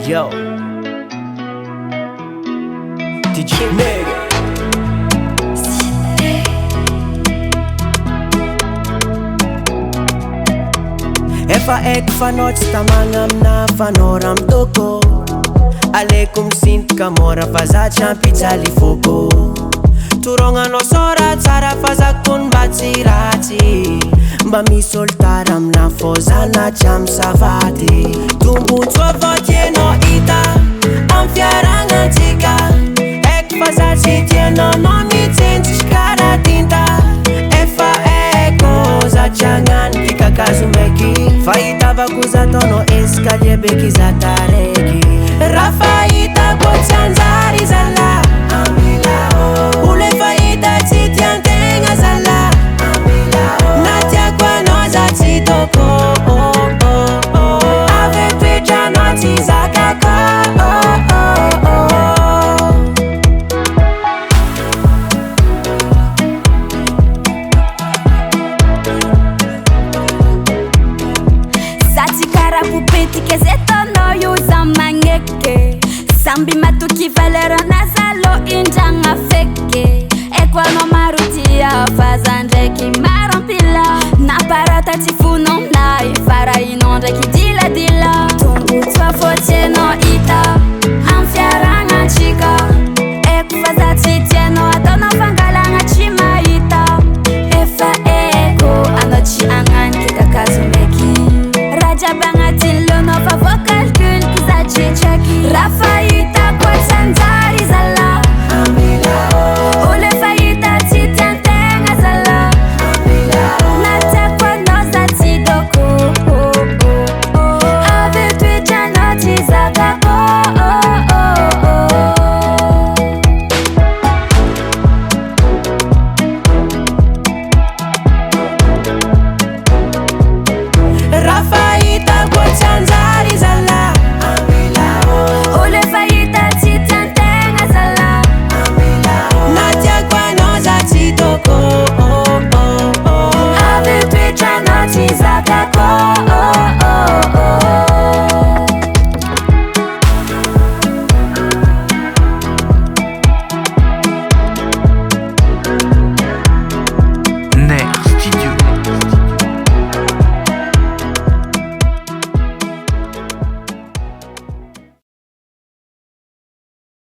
Yo, Tiji Negga. Efa ek fanot stamangam fanoram toko. Aleikum sint kamora fazacha pizza li foko. Turonga no sora tsara fazakun batsirati. Mba misoltara amna fozana cham savati. Tumbuntsua votye no ita am fiarana tika. Ek fazachi tieno no mitsenji shkara tinta. Efa eko za changan kika kazumeki. Faitava kuzatono eskalye beki za tareki. Rafaita kochanzari zala Ambilao. Ule faita titiantenga zala Ambilao. Natia kwa noza titoko Ave pecha noti zakako Satikara pupeti kezeto no yuza mangeke. Sambi matuki valera nazalo injanga feke. Ekwa no marutia fazandre ki marampila. Na parata tifuno na ifara inondre ki dila dila. Tungu twa foche no ita